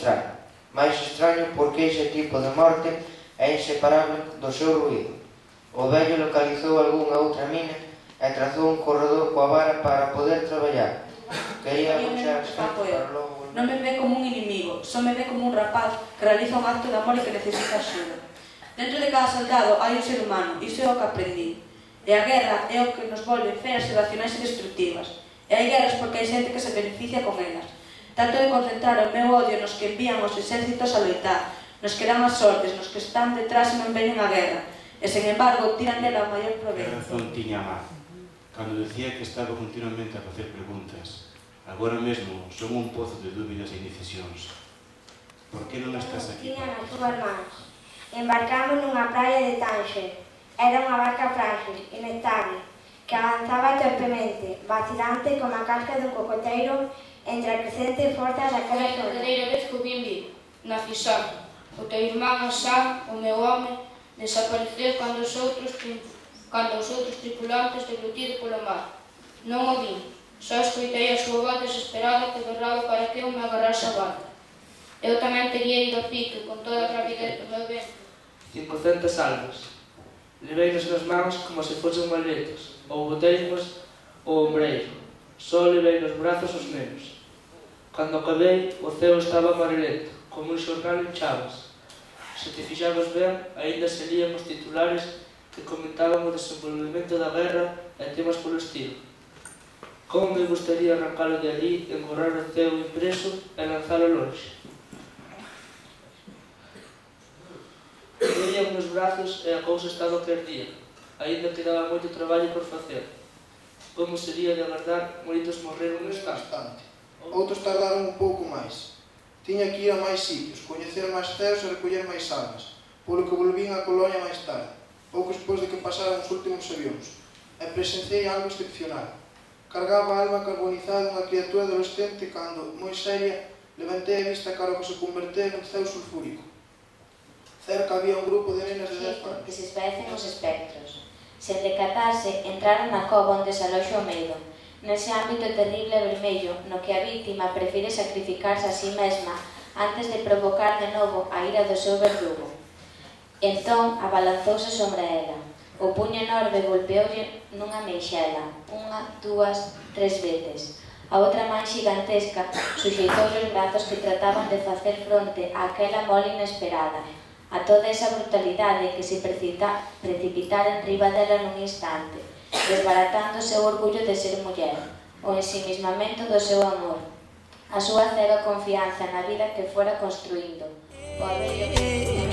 extraño. Máis extraño porque ese tipo de morte é inseparable do seu ruído. O vello localizou algunha outra mina e trazou un corredor coa vara para poder traballar. Quería anunciar as gente para logo... Non me ve como un inimigo, só me ve como un rapaz que realiza un acto de amor e que necesita axuda. Dentro de cada soldado hai un ser humano, iso é o que aprendí. E a guerra é o que nos volve feras irracionais e destructivas. E hai guerras porque hai xente que se beneficia con elas. Trato de concentrar o meu odio nos que envían os exércitos a loitar, nos que dan as sortes, nos que están detrás e non veñen a guerra. E, sen embargo, tiran dela o maior proveito. Que razón tiña Mar, cando decía que estaba continuamente a facer preguntas. Agora mesmo son un pozo de dúbidas e indecisións. Por que non estás aquí? Tiña nas túas mans. Embarcamos nunha praia de Tánger. Era unha barca frágil, inestable, que avanzaba torpemente, vacilante como a casca dun cocoteiro entre a crecente forza daquela zona. Foi a verdadeira vez que o vin vir, na Fisana. O teu irmán Sam, o meu home, desapareceu cando os outros tripulantes deglutido polo mar. Non o vin, só escoitei a súa voz desesperada que berraba para que eu me agarrase a barca. Eu tamén teria ido a pique con toda a rapidez do meu vento. 500 almas. Leveinos nas mans como se fosen maletas, ou boteinos ou ombreiro. Só levei nos brazos os nenos. Cando acabei, o ceo estaba amarelento, como un xornal en chamas. Se te fixabas ben, aínda se lían os titulares que comentaban o desenvolvemento da guerra e temas polo estilo. Como me gustaría arrancalo de allí, engorrar o ceo impreso e lanzalo longe. Veían nos brazos e a cousa estaba que ardía. Aínda quedaba moito traballo por facer. Como sería de agardar, moitos morreron no instante. Outros tardaron un pouco máis. Tiña que ir a máis sitios, coñecer máis ceos e recoller máis almas, polo que volvín á colonia máis tarde, pouco despois de que pasaran os últimos avións, e presenciei algo excepcional. Cargaba a alma carbonizada dunha criatura adolescente cando, moi seria, levantei a vista cara ao que se converteu nun ceo sulfúrico. Cerca había un grupo de nenas de 10 anos. Que se esvaecen os espectros. Sen decatarse, entraron na cova onde se aloxa o medo, nese ámbito terrible e vermello no que a vítima prefire sacrificarse a si mesma antes de provocar de novo a ira do seu verdugo. Entón, abalanzouse sobre ela. O puño enorme golpeoulle nunha meixela, unha, dúas, tres veces. A outra man xigantesca suxeitou os brazos que trataban de facer fronte àquela mole inesperada, a toda esa brutalidade que se precipitara enriba dela nun instante, desbaratando o seu orgullo de ser muller, o ensimismamento do seu amor, a súa cega confianza na vida que fora construíndo, o abello